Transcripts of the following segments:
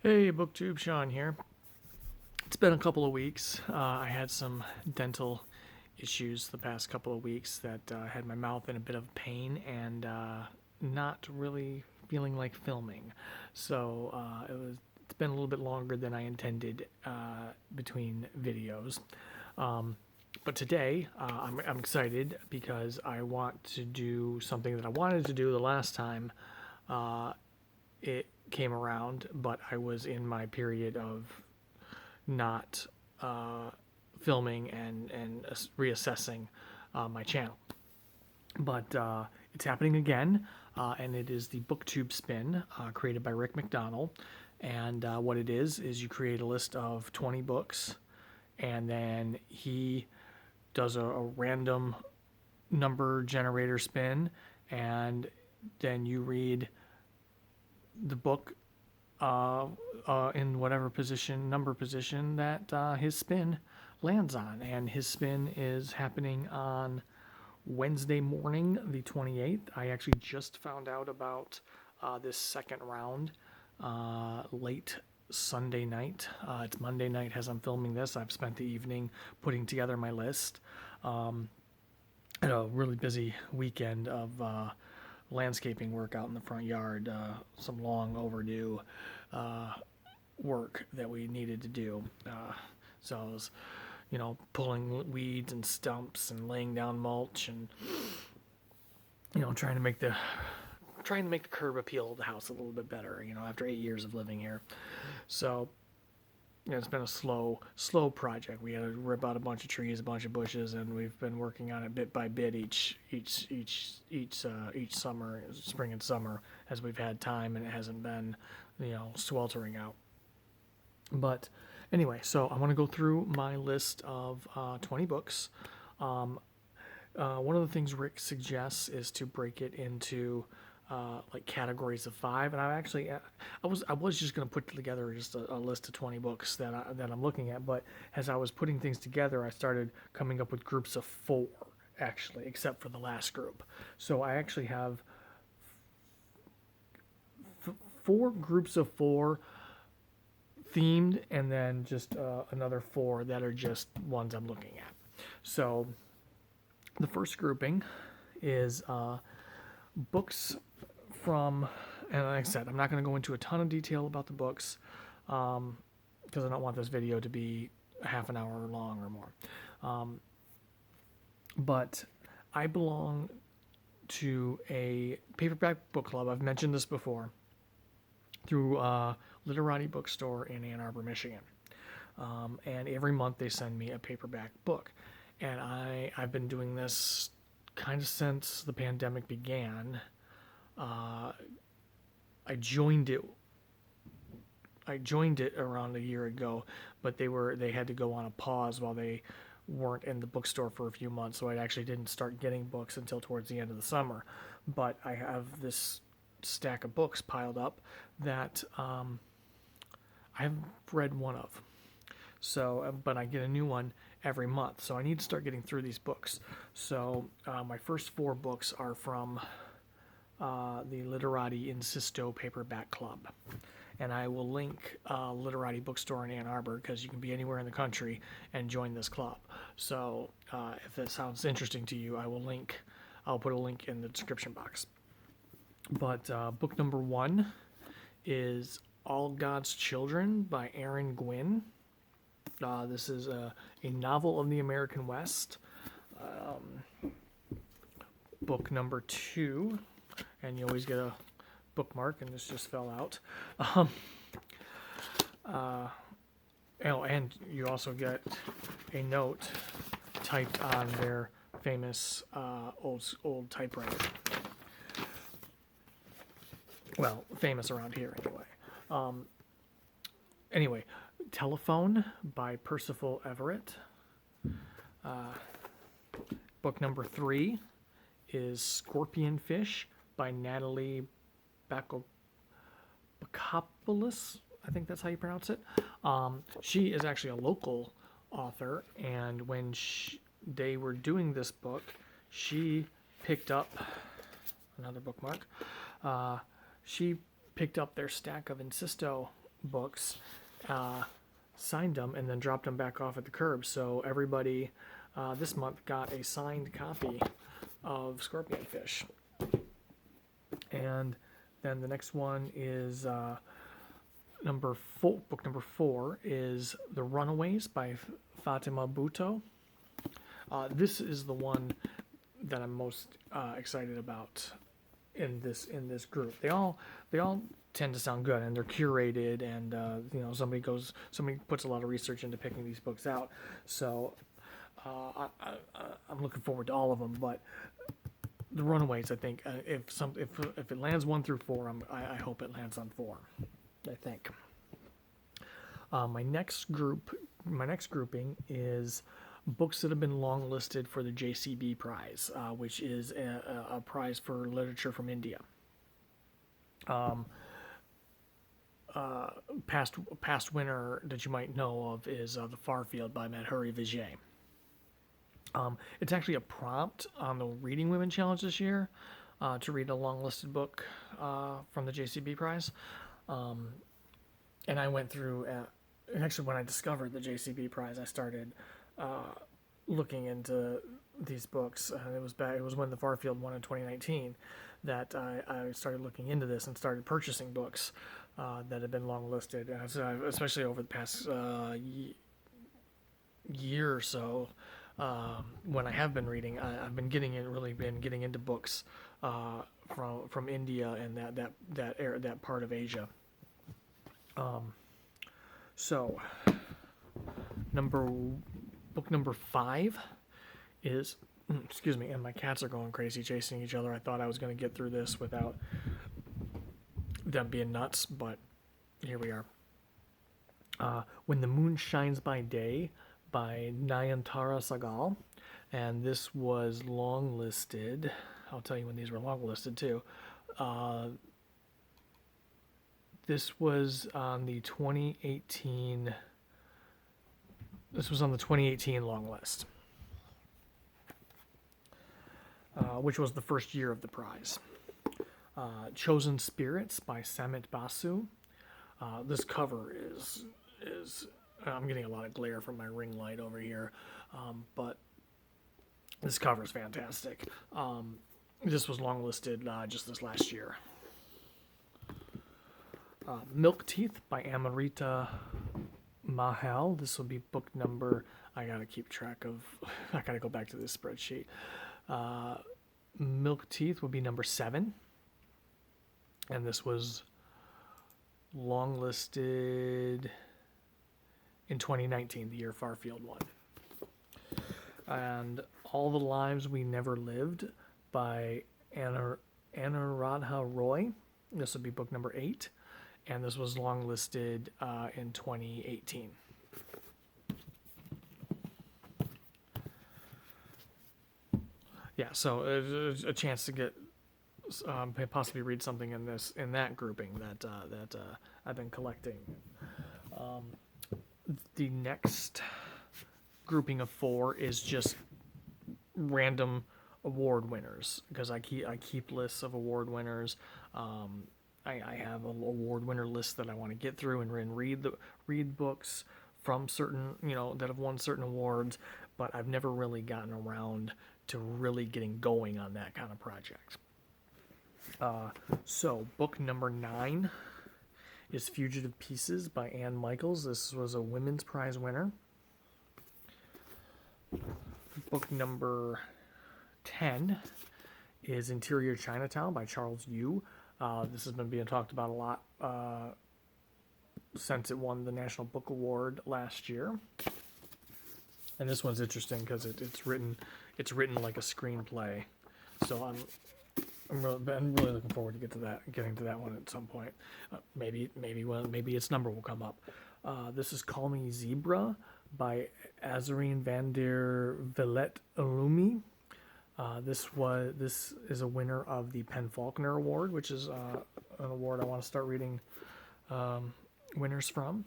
Hey, Booktube, Sean here. It's been a couple of weeks. I had some dental issues the past couple of weeks that had my mouth in a bit of pain and not really feeling like filming. So it's been a little bit longer than I intended between videos. But today I'm excited because I want to do something that I wanted to do the last time it came around, but I was in my period of not filming and reassessing my channel. But it's happening again, and it is the Booktube Spin created by Rick McDonald. And what it is you create a list of 20 books, and then he does a random number generator spin, and then you read the book in whatever number position that his spin lands on. And his spin is happening on Wednesday morning, the 28th. I actually just found out about this second round late Sunday night. It's Monday night as I'm filming this. I've spent the evening putting together my list. Had a really busy weekend of landscaping work out in the front yard, some long overdue work that we needed to do. So I was, pulling weeds and stumps and laying down mulch and, trying to make the curb appeal of the house a little bit better, after 8 years of living here. So it's been a slow project. We had to rip out a bunch of trees, a bunch of bushes, and we've been working on it bit by bit each summer, spring and summer, as we've had time, and it hasn't been, sweltering out. But anyway, so I want to go through my list of 20 books. One of the things Rick suggests is to break it into like categories of 5, and I was just going to put together just a list of 20 books that I'm looking at, but as I was putting things together, I started coming up with groups of 4, actually, except for the last group. So I actually have 4 groups of 4 themed, and then just another 4 that are just ones I'm looking at. So the first grouping is books from, and like I said, I'm not going to go into a ton of detail about the books because I don't want this video to be a half an hour long or more. But I belong to a paperback book club. I've mentioned this before, through Literati Bookstore in Ann Arbor, Michigan. And every month they send me a paperback book. And I've been doing this kind of since the pandemic began. I joined it around a year ago, but they had to go on a pause while they weren't in the bookstore for a few months, so I actually didn't start getting books until towards the end of the summer. But I have this stack of books piled up that I haven't read one of. So, but I get a new one every month, so I need to start getting through these books. So my first 4 books are from the Literati Insisto Paperback Club. And I will link Literati Bookstore in Ann Arbor because you can be anywhere in the country and join this club. So if that sounds interesting to you, I'll put a link in the description box. But book number 1 is All God's Children by Aaron Gwyn. This is a novel of the American West. Book number 2, and you always get a bookmark, and this just fell out. And you also get a note typed on their famous old typewriter. Well, famous around here anyway. Anyway, Telephone by Percival Everett. Book number 3 is Scorpion Fish by Natalie Bakopoulos. I think that's how you pronounce it. She is actually a local author, and when they were doing this book, she picked up another bookmark. She picked up their stack of Insisto books, signed them, and then dropped them back off at the curb. So everybody this month got a signed copy of Scorpion Fish. And then the next one is book number 4 is The Runaways by Fatima Bhutto. This is the one that I'm most excited about in this group. They all tend to sound good, and they're curated, and somebody puts a lot of research into picking these books out. So I'm looking forward to all of them. But The Runaways, I think, if it lands 1 through 4, I hope it lands on 4. I think. My next grouping is books that have been longlisted for the JCB Prize, which is a prize for literature from India. Past winner that you might know of is The Far Field by Madhuri Vijay. It's actually a prompt on the Reading Women Challenge this year to read a long-listed book from the JCB Prize. And I went through, actually when I discovered the JCB Prize, I started looking into these books. It was when The Far Field won in 2019 that I started looking into this and started purchasing books that had been long-listed, especially over the past year or so. When I have been reading, I've been getting into books from India and that part of Asia. So book number 5 is, excuse me, and my cats are going crazy chasing each other. I thought I was going to get through this without them being nuts, but here we are. When the Moon Shines by Day by Nayantara Sahgal, and this was longlisted. I'll tell you when these were longlisted too. This was on the 2018. This was on the 2018 long list, which was the first year of the prize. Chosen Spirits by Samit Basu. This cover is I'm getting a lot of glare from my ring light over here, but this cover is fantastic. This was longlisted just this last year. Milk Teeth by Amrita Mahal. This will be book number, I gotta keep track of, I gotta go back to this spreadsheet. Milk Teeth will be number 7. And this was longlisted in 2019, the year Farfield won. And All the Lives We Never Lived by Anuradha Roy. This would be book number 8. And this was longlisted in 2018. Yeah, so a chance to get possibly read something in that grouping that I've been collecting. The next grouping of 4 is just random award winners, because I keep lists of award winners. I have an award winner list that I want to get through and read books from certain, that have won certain awards, but I've never really gotten around to really getting going on that kind of project. So book number 9 is Fugitive Pieces by Ann Michaels. This was a Women's Prize winner. Book number 10 is Interior Chinatown by Charles Yu. This has been being talked about a lot since it won the National Book Award last year. And this one's interesting because it's written like a screenplay. So I'm really looking forward to getting to that one at some point. Maybe its number will come up. This is Call Me Zebra by Azarine van der Vliet Illumi. This is a winner of the Penn Faulkner Award, which is an award I want to start reading winners from.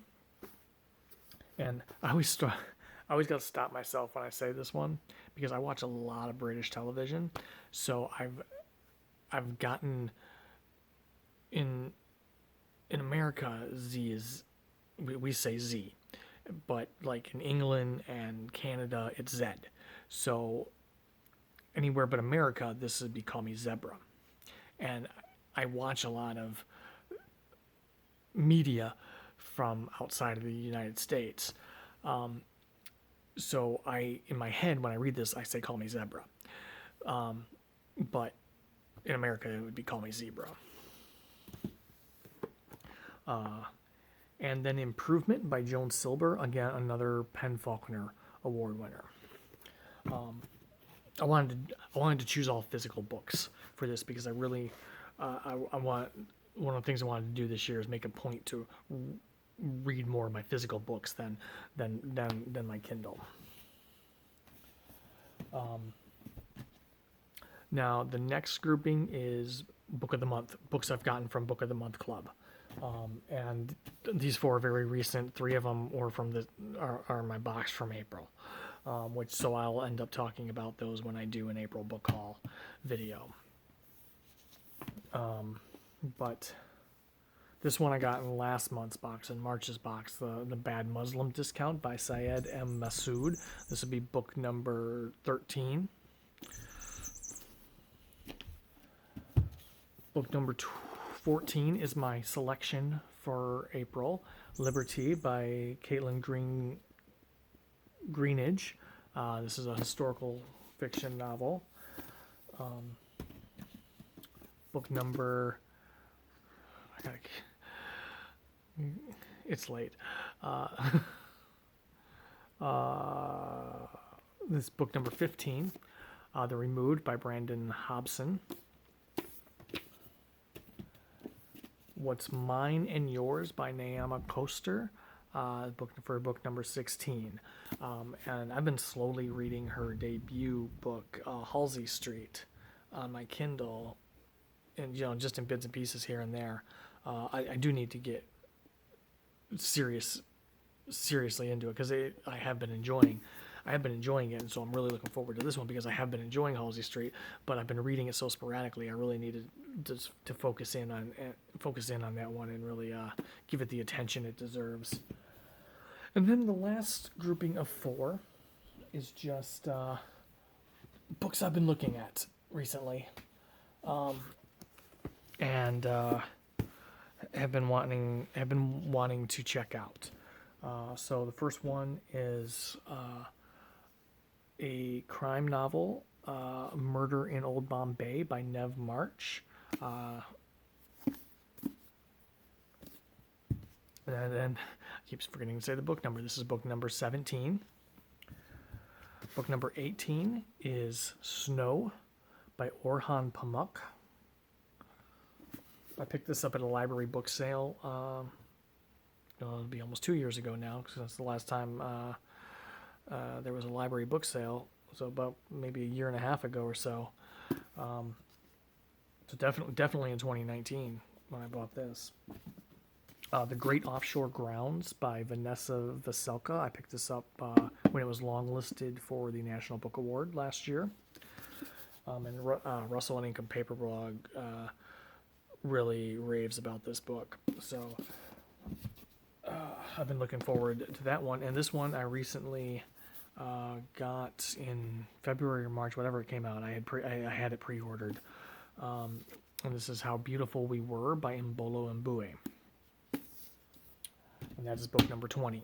And I always got to stop myself when I say this one, because I watch a lot of British television. So I've gotten in America, Z is, we say Z, but like in England and Canada, it's Z. So anywhere but America, this would be call me zebra. And I watch a lot of media from outside of the United States. So in my head, when I read this, I say call me zebra. But in America, it would be call me zebra. And then Improvement by Joan Silber, again, another Penn Faulkner Award winner. I wanted to choose all physical books for this because I really, I want, one of the things I wanted to do this year is make a point to read more of my physical books than my Kindle. Now the next grouping is Book of the Month, books I've gotten from Book of the Month Club. And these 4 are very recent. 3 of them were are my box from April, so I'll end up talking about those when I do an April book haul video. But this one I got in last month's box, in March's box, the Bad Muslim Discount by Syed M. Masood. This would be book number 13. Book number 14 is my selection for April, Liberty by Caitlin Greenidge. This is a historical fiction novel. Book number, it's late. This book number 15, The Removed by Brandon Hobson. What's Mine and Yours by Naama Coaster, book number 16. And I've been slowly reading her debut book, Halsey Street, on my Kindle, and just in bits and pieces here and there. I do need to get seriously into it because I have been enjoying it, and so I'm really looking forward to this one because I have been enjoying Halsey Street, but I've been reading it so sporadically. I really needed to focus in on that one and really give it the attention it deserves. And then the last grouping of 4 is just books I've been looking at recently, and have been wanting to check out. So the first one is a crime novel, Murder in Old Bombay by Nev March. And then I keep forgetting to say the book number. This is book number 17. Book number 18 is Snow by Orhan Pamuk. I picked this up at a library book sale. It'll be almost 2 years ago now, because that's the last time there was a library book sale. So about maybe a year and a half ago or so. So definitely in 2019 when I bought this. The Great Offshore Grounds by Vanessa Veselka. I picked this up when it was longlisted for the National Book Award last year. And Russell and Income Paper Blog really raves about this book. So I've been looking forward to that one. And this one I recently got in February or March, whatever it came out. I had it pre-ordered. And this is How Beautiful We Were by Mbolo Mbue. And that is book number 20.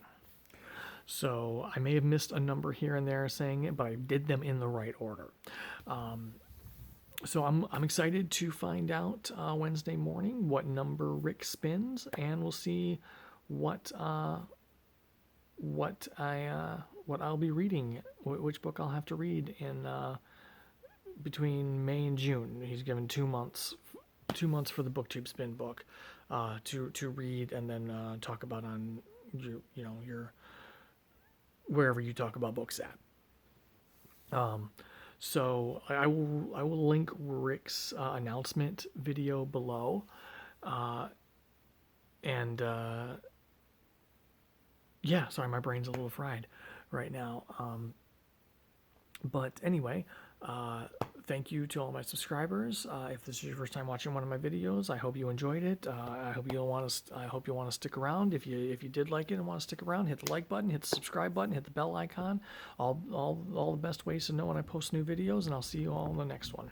So I may have missed a number here and there saying it, but I did them in the right order. So I'm excited to find out Wednesday morning what number Rick spins, and we'll see what I'll be reading, which book I'll have to read in between May and June. He's given 2 months for the Booktube Spin book to read and then talk about on your wherever you talk about books at. So I will link Rick's announcement video below, and yeah, sorry, my brain's a little fried right now. But anyway, thank you to all my subscribers. If this is your first time watching one of my videos, I hope you enjoyed it. I hope you'll want to. I hope you'll want to stick around. If you did like it and want to stick around, hit the like button, hit the subscribe button, hit the bell icon. All the best ways to know when I post new videos, and I'll see you all in the next one.